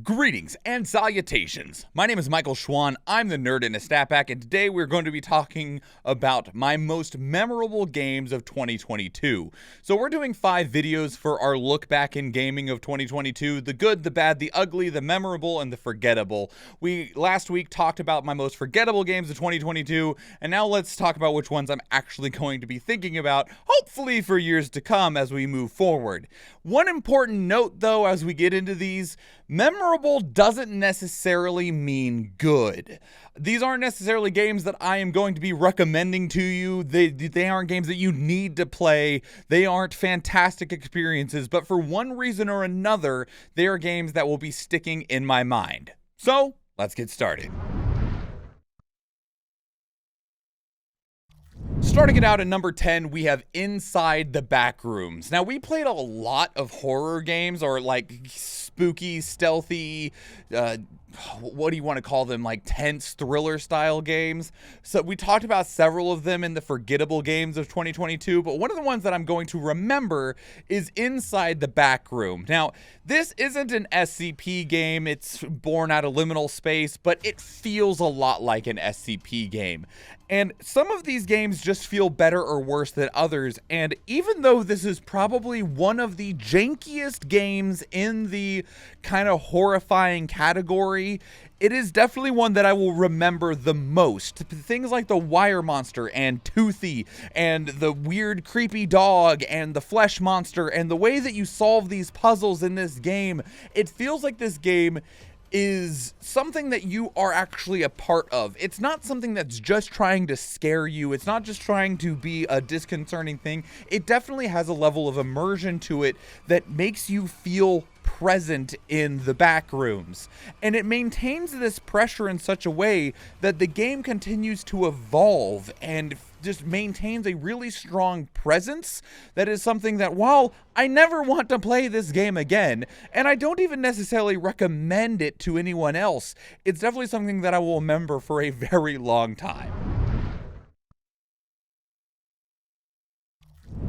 Greetings and salutations. My name is Michael Schwahn. I'm the nerd in a snapback, and today we're going to be talking about my most memorable games of 2022. So we're doing 5 videos for our look back in gaming of 2022: the good, the bad, the ugly, the memorable, and the forgettable. We last week talked about my most forgettable games of 2022, and now let's talk about which ones I'm actually going to be thinking about, hopefully for years to come as we move forward. One important note though, as we get into these, memorable doesn't necessarily mean good. These aren't necessarily games that I am going to be recommending to you. They aren't games that you need to play. They aren't fantastic experiences, but for one reason or another, they are games that will be sticking in my mind. So, let's get started. Starting it out at number 10, we have Inside the Backrooms. Now, we played a lot of horror games, or like spooky, stealthy, what do you want to call them, like tense thriller style games. So we talked about several of them in the forgettable games of 2022, but one of the ones that I'm going to remember is Inside the Backroom. Now, this isn't an SCP game. It's born out of liminal space, but it feels a lot like an SCP game. And some of these games just feel better or worse than others, and even though this is probably one of the jankiest games in the kind of horrifying category, it is definitely one that I will remember the most. Things like the wire monster and Toothy and the weird creepy dog and the flesh monster and the way that you solve these puzzles in this game, it feels like this game is something that you are actually a part of. It's not something that's just trying to scare you. It's not just trying to be a disconcerting thing. It definitely has a level of immersion to it that makes you feel present in the back rooms. And it maintains this pressure in such a way that the game continues to evolve and just maintains a really strong presence. That is something that, while I never want to play this game again, and I don't even necessarily recommend it to anyone else, it's definitely something that I will remember for a very long time.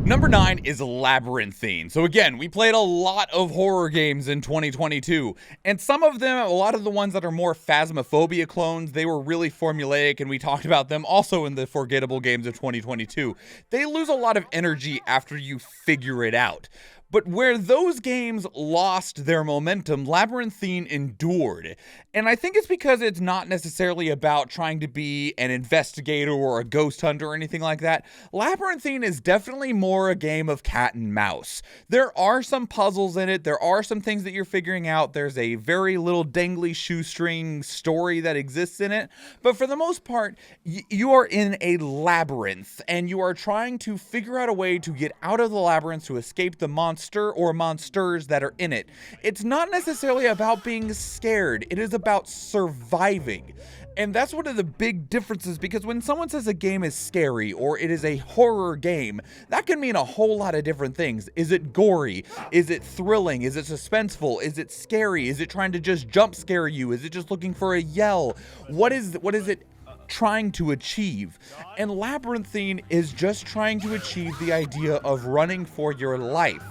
Number 9 is Labyrinthine. So again, we played a lot of horror games in 2022, and some of them, a lot of the ones that are more Phasmophobia clones, they were really formulaic, and we talked about them also in the forgettable games of 2022. They lose a lot of energy after you figure it out. But where those games lost their momentum, Labyrinthine endured. And I think it's because it's not necessarily about trying to be an investigator or a ghost hunter or anything like that. Labyrinthine is definitely more a game of cat and mouse. There are some puzzles in it. There are some things that you're figuring out. There's a very little dangly shoestring story that exists in it. But for the most part, you are in a labyrinth, and you are trying to figure out a way to get out of the labyrinth to escape the monster or monsters that are in it. It's not necessarily about being scared. It is about surviving. And that's one of the big differences, because when someone says a game is scary or it is a horror game, that can mean a whole lot of different things. Is it gory? Is it thrilling? Is it suspenseful? Is it scary? Is it trying to just jump scare you? Is it just looking for a yell? What is it trying to achieve? And Labyrinthine is just trying to achieve the idea of running for your life.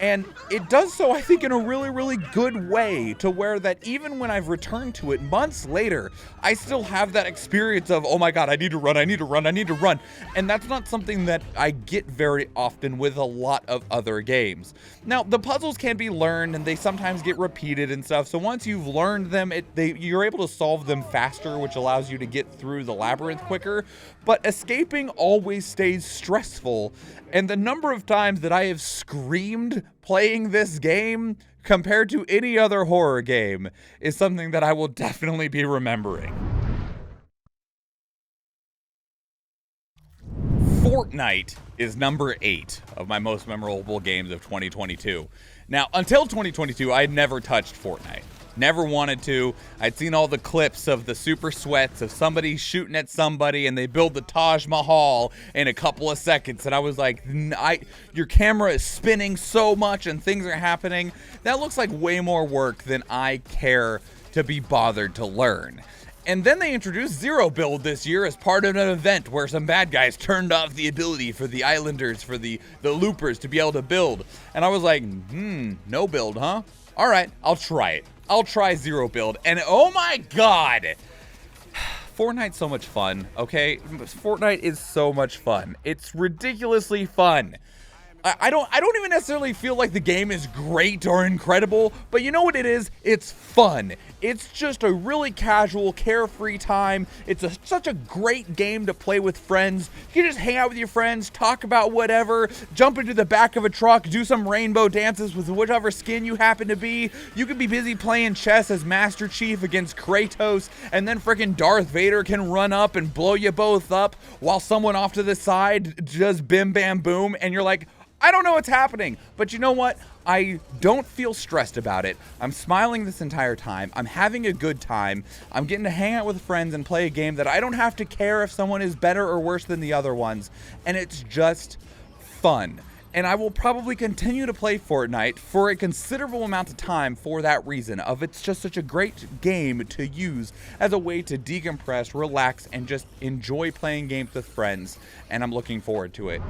And it does so, I think, in a really, really good way, to where that even when I've returned to it months later, I still have that experience of, oh my god, I need to run, I need to run, I need to run. And that's not something that I get very often with a lot of other games. Now, the puzzles can be learned, and they sometimes get repeated and stuff, so once you've learned them, you're able to solve them faster, which allows you to get through the labyrinth quicker. But escaping always stays stressful, and the number of times that I have screamed playing this game compared to any other horror game is something that I will definitely be remembering. Fortnite is number 8 of my most memorable games of 2022. Now, until 2022, I had never touched Fortnite. Never wanted to. I'd seen all the clips of the super sweats of somebody shooting at somebody and they build the Taj Mahal in a couple of seconds, and I was like, your camera is spinning so much and things are happening. That looks like way more work than I care to be bothered to learn. And then they introduced Zero Build this year as part of an event where some bad guys turned off the ability for the islanders, for the loopers to be able to build. And I was like, no build, huh? All right, I'll try it. I'll try zero build. And oh my god, Fortnite's so much fun, okay? Fortnite is so much fun. It's ridiculously fun. I don't even necessarily feel like the game is great or incredible, but you know what it is? It's fun. It's just a really casual, carefree time. It's such a great game to play with friends. You can just hang out with your friends, talk about whatever, jump into the back of a truck, do some rainbow dances with whichever skin you happen to be. You could be busy playing chess as Master Chief against Kratos, and then freaking Darth Vader can run up and blow you both up while someone off to the side just bim bam boom, and you're like, I don't know what's happening, but you know what? I don't feel stressed about it. I'm smiling this entire time. I'm having a good time. I'm getting to hang out with friends and play a game that I don't have to care if someone is better or worse than the other ones. And it's just fun. And I will probably continue to play Fortnite for a considerable amount of time for that reason of it's just such a great game to use as a way to decompress, relax, and just enjoy playing games with friends. And I'm looking forward to it.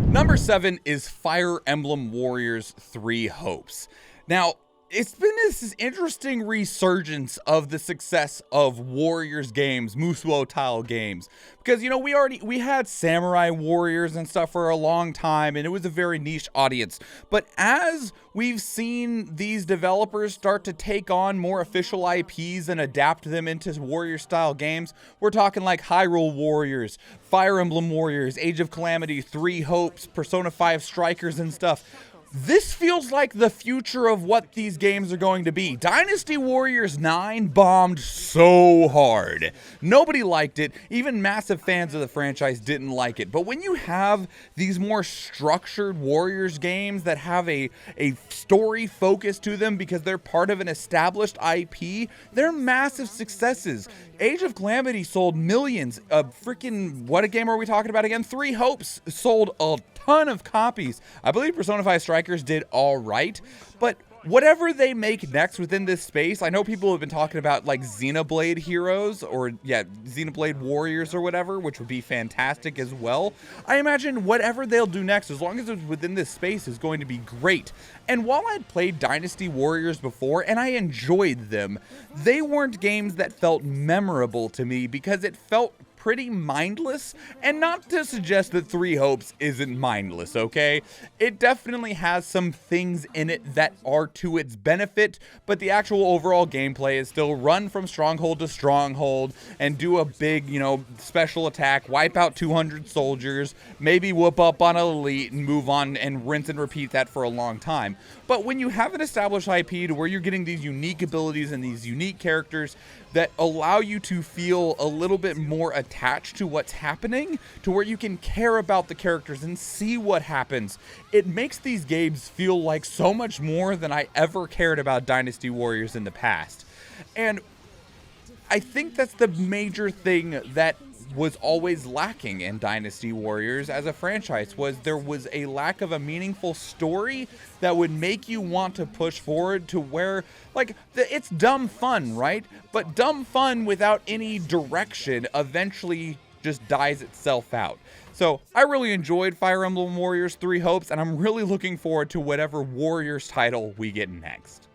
Number 7 is Fire Emblem Warriors 3 Hopes. Now, it's been this interesting resurgence of the success of Warriors games, Musou-style games. Because, you know, we had Samurai Warriors and stuff for a long time, and it was a very niche audience. But as we've seen these developers start to take on more official IPs and adapt them into Warrior-style games, we're talking like Hyrule Warriors, Fire Emblem Warriors, Age of Calamity, 3 Hopes, Persona 5 Strikers and stuff. This feels like the future of what these games are going to be. Dynasty Warriors 9 bombed so hard. Nobody liked it. Even massive fans of the franchise didn't like it. But when you have these more structured Warriors games that have a story focus to them because they're part of an established IP, they're massive successes. Age of Calamity sold millions. What a game are we talking about again? 3 Hopes sold a ton of copies. I believe Persona 5 Strikers did all right, but whatever they make next within this space, I know people have been talking about like Xenoblade Heroes or Xenoblade Warriors or whatever, which would be fantastic as well. I imagine whatever they'll do next, as long as it's within this space, is going to be great. And while I'd played Dynasty Warriors before and I enjoyed them, they weren't games that felt memorable to me because it felt pretty mindless, and not to suggest that 3 Hopes isn't mindless, okay? It definitely has some things in it that are to its benefit, but the actual overall gameplay is still run from stronghold to stronghold and do a big, special attack, wipe out 200 soldiers, maybe whoop up on an elite and move on and rinse and repeat that for a long time. But when you have an established IP to where you're getting these unique abilities and these unique characters that allow you to feel a little bit more attached to what's happening, to where you can care about the characters and see what happens, it makes these games feel like so much more than I ever cared about Dynasty Warriors in the past. And I think that's the major thing that was always lacking in Dynasty Warriors as a franchise, was there was a lack of a meaningful story that would make you want to push forward to where, it's dumb fun, right? But dumb fun without any direction eventually just dies itself out. So I really enjoyed Fire Emblem Warriors 3 Hopes, and I'm really looking forward to whatever Warriors title we get next.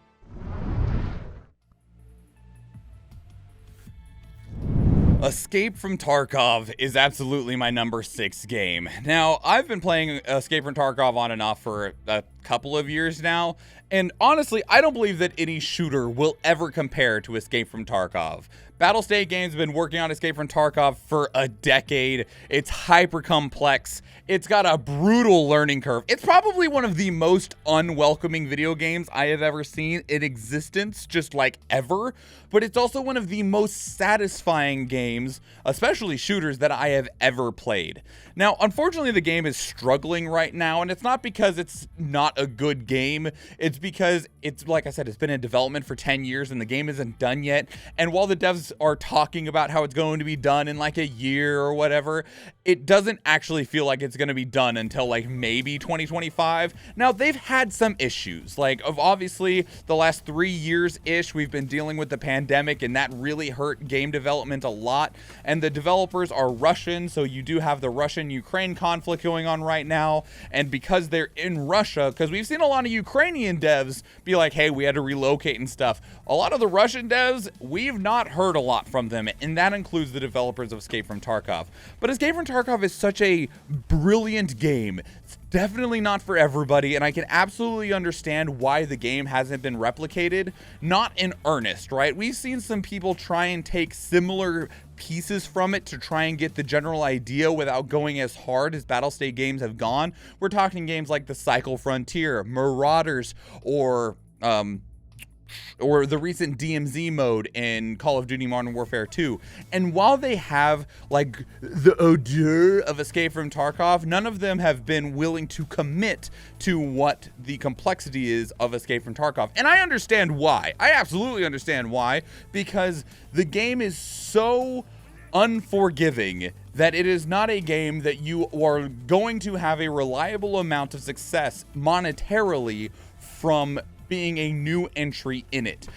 Escape from Tarkov is absolutely my number 6 game. Now, I've been playing Escape from Tarkov on and off for a couple of years now, and honestly, I don't believe that any shooter will ever compare to Escape from Tarkov. Battlestate Games have been working on Escape from Tarkov for a decade. It's hyper complex. It's got a brutal learning curve. It's probably one of the most unwelcoming video games I have ever seen in existence, just like ever. But it's also one of the most satisfying games, especially shooters, that I have ever played. Now, unfortunately, the game is struggling right now, and it's not because it's not a good game. It's because it's, like I said, it's been in development for 10 years and the game isn't done yet. And while the devs are talking about how it's going to be done in like a year or whatever, it doesn't actually feel like it's going to be done until like maybe 2025. Now, they've had some issues. Obviously, the last 3 years-ish, we've been dealing with the pandemic, and that really hurt game development a lot. And the developers are Russian, so you do have the Russian-Ukraine conflict going on right now. And because they're in Russia, because because we've seen a lot of Ukrainian devs be like, hey, we had to relocate and stuff. A lot of the Russian devs, we've not heard a lot from them, and that includes the developers of Escape from Tarkov. But Escape from Tarkov is such a brilliant game. It's definitely not for everybody, and I can absolutely understand why the game hasn't been replicated. Not in earnest, right? We've seen some people try and take similar pieces from it to try and get the general idea without going as hard as Battlestate games have gone. We're talking games like the Cycle Frontier, Marauders, or the recent DMZ mode in Call of Duty Modern Warfare 2. And while they have like the odor of Escape from Tarkov, none of them have been willing to commit to what the complexity is of Escape from Tarkov. And I understand why. I absolutely understand why, because the game is so unforgiving that it is not a game that you are going to have a reliable amount of success monetarily from being a new entry in it.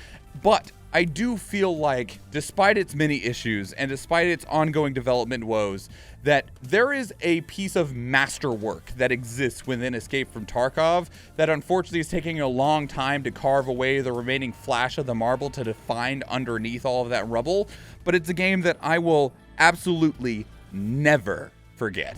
But I do feel like, despite its many issues and despite its ongoing development woes, that there is a piece of masterwork that exists within Escape from Tarkov that unfortunately is taking a long time to carve away the remaining flash of the marble to define underneath all of that rubble. But it's a game that I will absolutely never forget.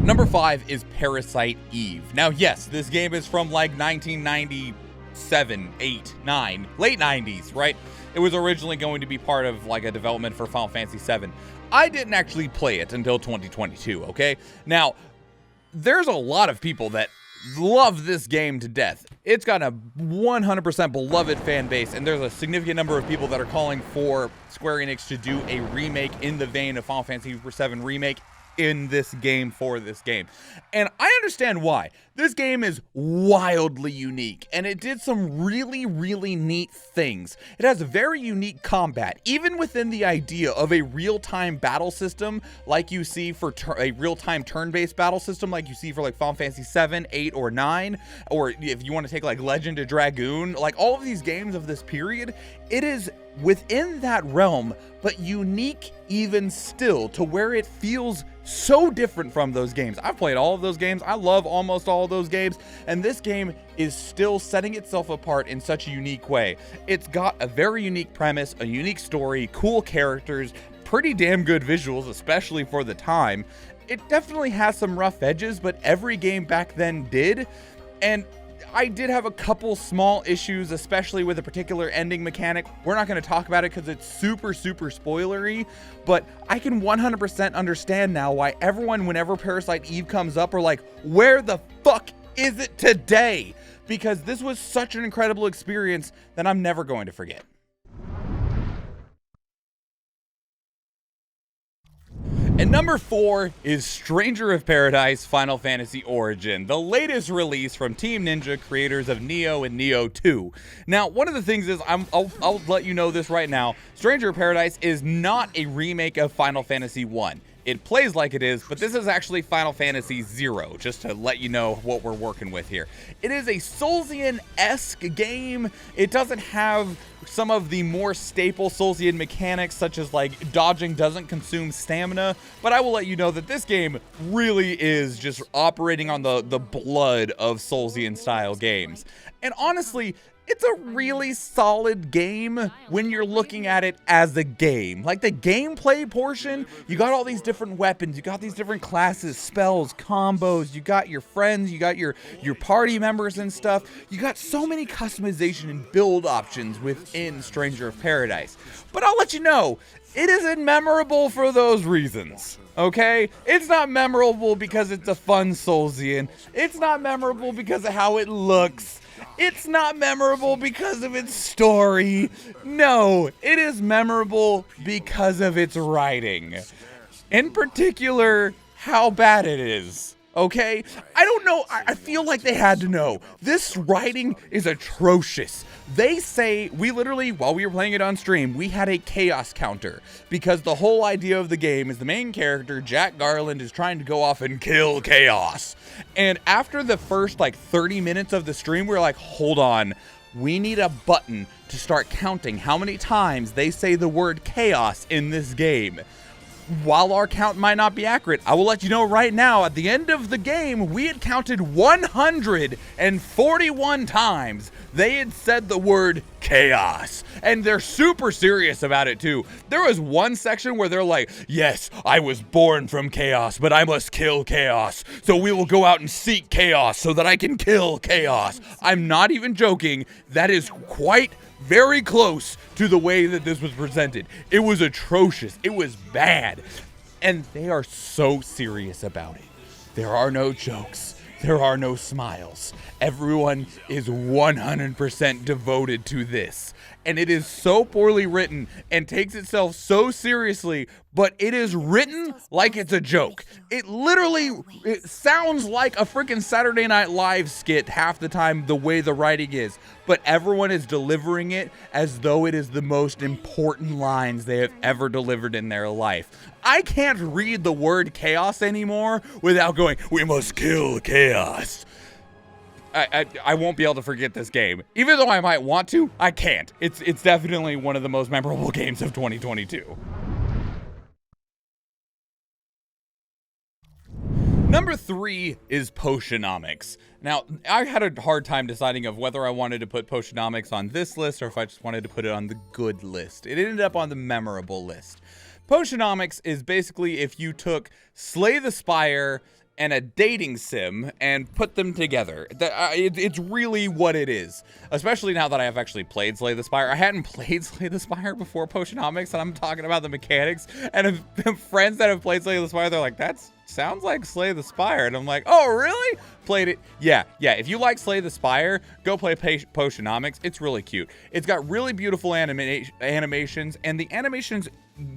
Number 5 is Parasite Eve. Now, yes, this game is from like 1997, 8, 9, late 90s, right? It was originally going to be part of like a development for Final Fantasy VII. I didn't actually play it until 2022, okay? Now, there's a lot of people that love this game to death. It's got a 100% beloved fan base, and there's a significant number of people that are calling for Square Enix to do a remake in the vein of Final Fantasy VII Remake in this game for this game. And I understand why. This game is wildly unique, and it did some really, really neat things. It has a very unique combat, even within the idea of a real-time battle system like you see for a real-time turn-based battle system like you see for like Final Fantasy 7, 8, or 9, or if you want to take like Legend of Dragoon, like all of these games of this period, it is within that realm, but unique even still, to where it feels so different from those games. I've played all of those games. I love almost all of those games, and this game is still setting itself apart in such a unique way. It's got a very unique premise, a unique story, cool characters, pretty damn good visuals, especially for the time. It definitely has some rough edges, but every game back then did. And I did have a couple small issues, especially with a particular ending mechanic. We're not going to talk about it because it's super, super spoilery, but I can 100% understand now why everyone, whenever Parasite Eve comes up, are like, where the fuck is it today? Because this was such an incredible experience that I'm never going to forget. And number 4 is Stranger of Paradise Final Fantasy Origin, the latest release from Team Ninja, creators of Nioh and Nioh 2. Now, one of the things is, I'll let you know this right now, Stranger of Paradise is not a remake of Final Fantasy 1. It plays like it is, but this is actually Final Fantasy 0, just to let you know what we're working with here. It is a Soulsian-esque game. It doesn't have some of the more staple Soulsian mechanics, such as like dodging doesn't consume stamina, but I will let you know that this game really is just operating on the blood of Soulsian style games. And honestly, it's a really solid game when you're looking at it as a game. Like the gameplay portion, you got all these different weapons, you got these different classes, spells, combos, you got your friends, you got your party members and stuff. You got so many customization and build options within Stranger of Paradise. But I'll let you know, it isn't memorable for those reasons. Okay? It's not memorable because it's a fun Soulsian. It's not memorable because of how it looks. It's not memorable because of its story. No, it is memorable because of its writing. In particular, how bad it is. Okay? I don't know. I feel like they had to know. This writing is atrocious. They say, we literally, while we were playing it on stream, we had a chaos counter. Because the whole idea of the game is the main character, Jack Garland, is trying to go off and kill chaos. And after the first like 30 minutes of the stream, we were like, hold on. We need a button to start counting how many times they say the word chaos in this game. while our count might not be accurate, I will let you know right now, at the end of the game, we had counted 141 times they had said the word chaos. And they're super serious about it too. There was one section where they're like, yes, I was born from chaos, but I must kill chaos. So we will go out and seek chaos so that I can kill chaos. I'm not even joking. That is quite very close to the way that this was presented. It was atrocious. It was bad. And they are so serious about it. There are no jokes. There are no smiles. Everyone is 100% devoted to this. And it is so poorly written and takes itself so seriously, but it is written like it's a joke. It sounds like a freaking Saturday Night Live skit half the time, the way the writing is, but everyone is delivering it as though it is the most important lines they have ever delivered in their life. I can't read the word chaos anymore without going, we must kill chaos. I won't be able to forget this game. Even though I might want to, I can't. It's definitely one of the most memorable games of 2022. Number 3 is Potionomics. Now, I had a hard time deciding of whether I wanted to put Potionomics on this list or if I just wanted to put it on the good list. It ended up on the memorable list. Potionomics is basically if you took Slay the Spire and a dating sim and put them together. It's really what it is. Especially now that I have actually played Slay the Spire. I hadn't played Slay the Spire before Potionomics, and I'm talking about the mechanics. And the friends that have played Slay the Spire, they're like, that sounds like Slay the Spire. And I'm like, oh, really? Played it? Yeah. If you like Slay the Spire, go play Potionomics. It's really cute. It's got really beautiful animations, and the animations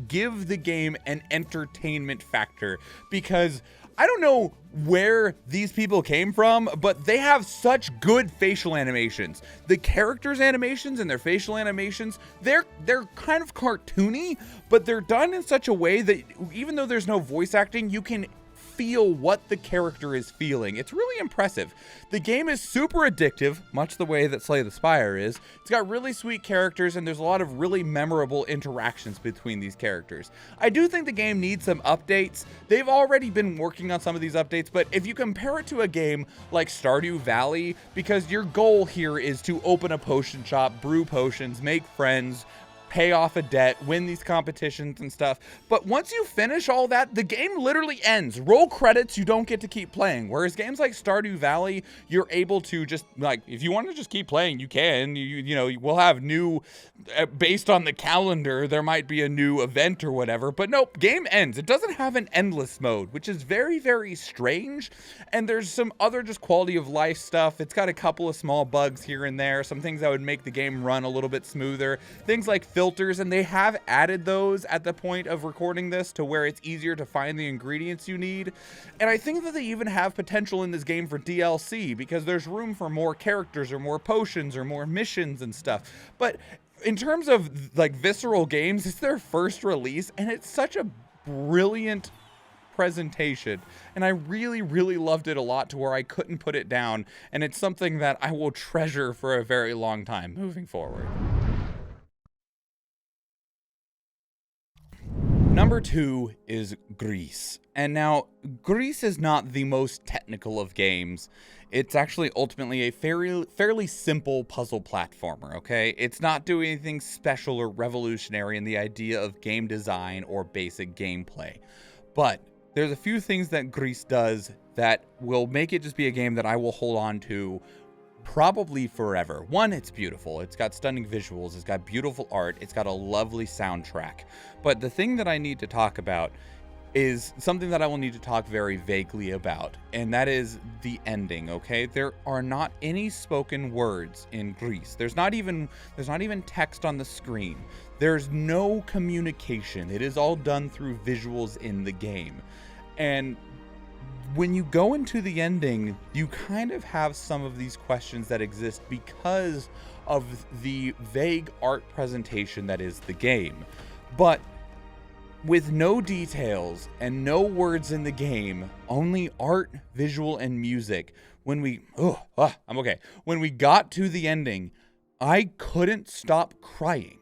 give the game an entertainment factor because I don't know where these people came from, but they have such good facial animations. The characters' animations and their facial animations, they're kind of cartoony, but they're done in such a way that even though there's no voice acting, you can feel what the character is feeling. It's really impressive. The game is super addictive, much the way that Slay the Spire is. It's got really sweet characters, and there's a lot of really memorable interactions between these characters. I do think the game needs some updates. They've already been working on some of these updates, but if you compare it to a game like Stardew Valley, because your goal here is to open a potion shop, brew potions, make friends, pay off a debt, win these competitions and stuff. But once you finish all that, the game literally ends. Roll credits, you don't get to keep playing. Whereas games like Stardew Valley, you're able to just, like, if you want to just keep playing, you can. You know, we'll have new, based on the calendar, there might be a new event or whatever. But nope, game ends. It doesn't have an endless mode, which is very, very strange. And there's some other just quality of life stuff. It's got a couple of small bugs here and there, some things that would make the game run a little bit smoother. Things like filters, and they have added those at the point of recording this to where it's easier to find the ingredients you need. And I think that they even have potential in this game for DLC because there's room for more characters or more potions or more missions and stuff. But in terms of like visceral games, it's their first release and it's such a brilliant presentation, and I really loved it a lot to where I couldn't put it down, and it's something that I will treasure for a very long time moving forward. Number 2 is Greece. And now, Greece is not the most technical of games. It's actually ultimately a fairly simple puzzle platformer, okay? It's not doing anything special or revolutionary in the idea of game design or basic gameplay. But there's a few things that Greece does that will make it just be a game that I will hold on to probably forever. One, it's beautiful. It's got stunning visuals. It's got beautiful art. It's got a lovely soundtrack. But the thing that I need to talk about is something that I will need to talk very vaguely about, and that is the ending, okay? There are not any spoken words in Greece. There's not even text on the screen. There's no communication. It is all done through visuals in the game. And when you go into the ending, you kind of have some of these questions that exist because of the vague art presentation that is the game. But with no details and no words in the game, only art, visual, and music, when we got to the ending, I couldn't stop crying.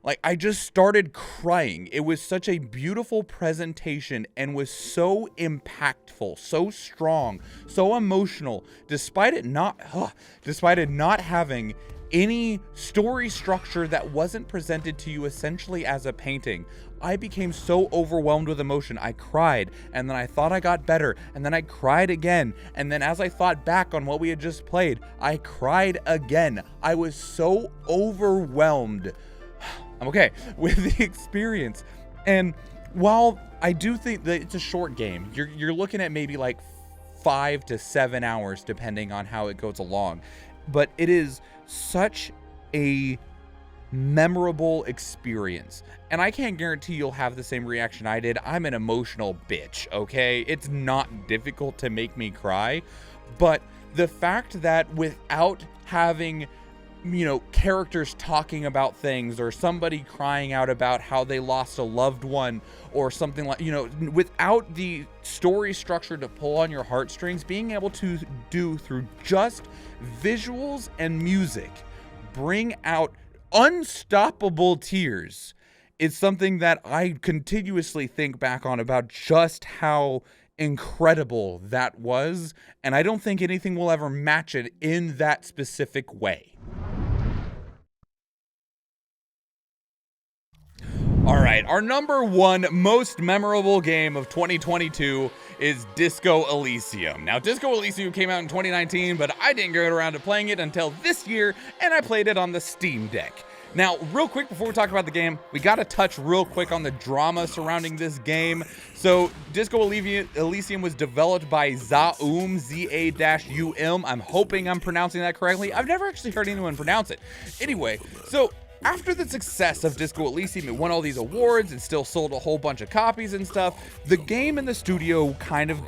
Like, I just started crying. It was such a beautiful presentation and was so impactful, so strong, so emotional, despite it not having any story structure that wasn't presented to you essentially as a painting. I became so overwhelmed with emotion. I cried, and then I thought I got better, and then I cried again. And then as I thought back on what we had just played, I cried again. I was so overwhelmed. I'm okay with the experience. And while I do think that it's a short game, you're looking at maybe like 5 to 7 hours depending on how it goes along, but it is such a memorable experience, and I can't guarantee you'll have the same reaction I did. I'm an emotional bitch, okay? It's not difficult to make me cry, but the fact that without having, you know, characters talking about things, or somebody crying out about how they lost a loved one, or something like, you know, without the story structure to pull on your heartstrings, being able to do through just visuals and music, bring out unstoppable tears, is something that I continuously think back on about just how incredible that was, and I don't think anything will ever match it in that specific way. All right, our number one most memorable game of 2022 is Disco Elysium. Now, Disco Elysium came out in 2019, but I didn't get around to playing it until this year, and I played it on the Steam Deck. Now, real quick, before we talk about the game, we got to touch real quick on the drama surrounding this game. So, Disco Elysium was developed by Zaum, Z-A-U-M. I'm hoping I'm pronouncing that correctly. I've never actually heard anyone pronounce it. Anyway, so after the success of Disco Elysium, it won all these awards and still sold a whole bunch of copies and stuff. The game and the studio kind of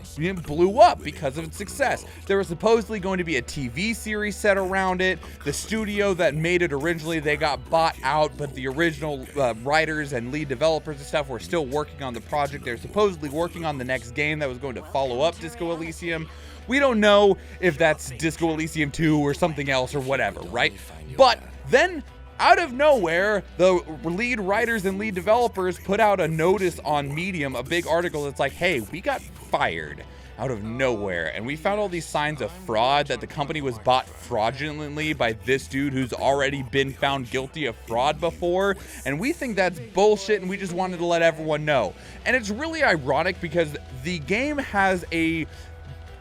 blew up because of its success. There was supposedly going to be a TV series set around it. The studio that made it originally, they got bought out, but the original writers and lead developers and stuff were still working on the project. They're supposedly working on the next game that was going to follow up Disco Elysium. We don't know if that's Disco Elysium 2 or something else or whatever, right? But then, out of nowhere, the lead writers and lead developers put out a notice on Medium, a big article that's like, hey, we got fired out of nowhere, and we found all these signs of fraud, that the company was bought fraudulently by this dude who's already been found guilty of fraud before, and we think that's bullshit, and we just wanted to let everyone know. And it's really ironic because the game has a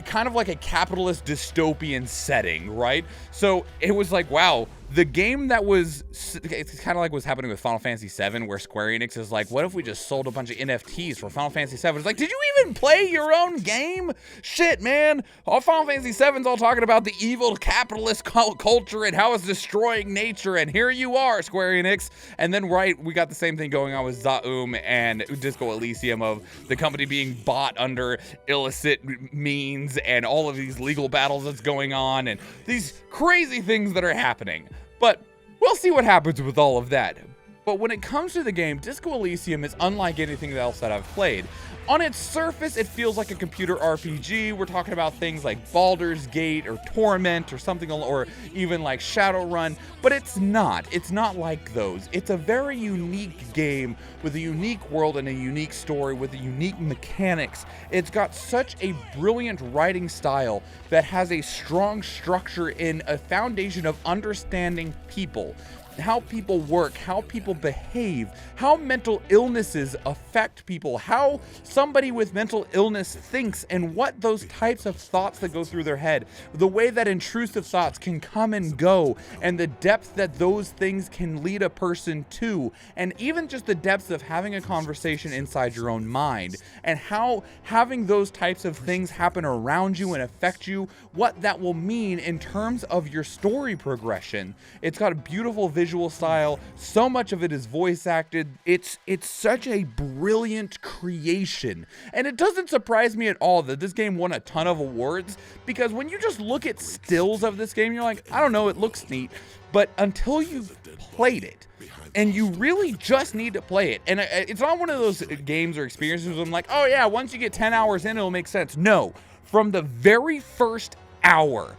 kind of like a capitalist dystopian setting, right? So it was like, wow, the game that was, it's kind of like what's happening with Final Fantasy VII, where Square Enix is like, what if we just sold a bunch of NFTs for Final Fantasy VII? It's like, did you even play your own game? Shit, man. All Final Fantasy VII's all talking about the evil capitalist culture and how it's destroying nature, and here you are, Square Enix. And then, right, we got the same thing going on with Zaum and Disco Elysium, of the company being bought under illicit means, and all of these legal battles that's going on, and these crazy things that are happening. But we'll see what happens with all of that. But when it comes to the game, Disco Elysium is unlike anything else that I've played. On its surface, it feels like a computer RPG. We're talking about things like Baldur's Gate or Torment or something, or even like Shadowrun, but it's not. It's not like those. It's a very unique game with a unique world and a unique story with unique mechanics. It's got such a brilliant writing style that has a strong structure in a foundation of understanding people, how people work, how people behave, how mental illnesses affect people, how somebody with mental illness thinks, and what those types of thoughts that go through their head, the way that intrusive thoughts can come and go, and the depth that those things can lead a person to, and even just the depths of having a conversation inside your own mind, and how having those types of things happen around you and affect you, what that will mean in terms of your story progression. It's got a beautiful visual style. So much of it is voice acted. It's such a brilliant creation. And it doesn't surprise me at all that this game won a ton of awards, because when you just look at stills of this game, you're like, I don't know, it looks neat. But until you've played it, and you really just need to play it, and it's not one of those games or experiences where I'm like, oh yeah, once you get 10 hours in, it'll make sense. No, from the very first hour,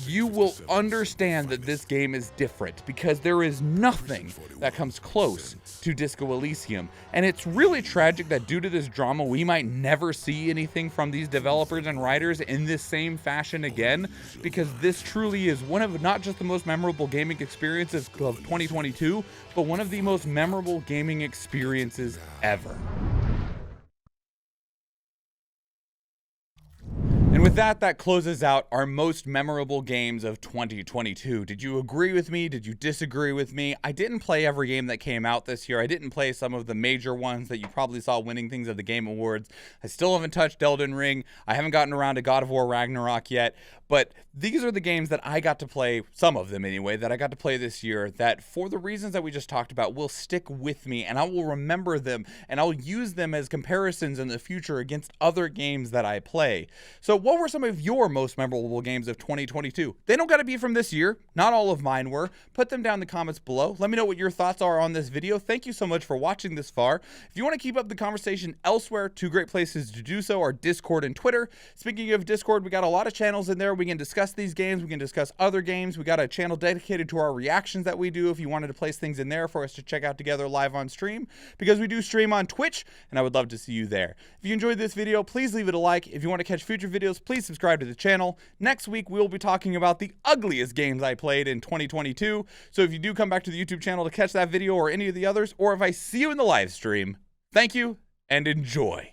you will understand that this game is different, because there is nothing that comes close to Disco Elysium. And it's really tragic that due to this drama, we might never see anything from these developers and writers in this same fashion again, because this truly is one of not just the most memorable gaming experiences of 2022, but one of the most memorable gaming experiences ever. And with that, that closes out our most memorable games of 2022. Did you agree with me? Did you disagree with me? I didn't play every game that came out this year. I didn't play some of the major ones that you probably saw winning things at the Game Awards. I still haven't touched Elden Ring. I haven't gotten around to God of War Ragnarok yet. But these are the games that I got to play, some of them anyway, that I got to play this year that, for the reasons that we just talked about, will stick with me, and I will remember them, and I'll use them as comparisons in the future against other games that I play. So what were some of your most memorable games of 2022? They don't got to be from this year. Not all of mine were. Put them down in the comments below. Let me know what your thoughts are on this video. Thank you so much for watching this far. If you want to keep up the conversation elsewhere, two great places to do so are Discord and Twitter. Speaking of Discord, we got a lot of channels in there. We can discuss these games. We can discuss other games. We got a channel dedicated to our reactions that we do if you wanted to place things in there for us to check out together live on stream, because we do stream on Twitch, and I would love to see you there. If you enjoyed this video, please leave it a like. If you want to catch future videos, please subscribe to the channel. Next week, we will be talking about the ugliest games I played in 2022. So if you do come back to the YouTube channel to catch that video or any of the others, or if I see you in the live stream, thank you and enjoy.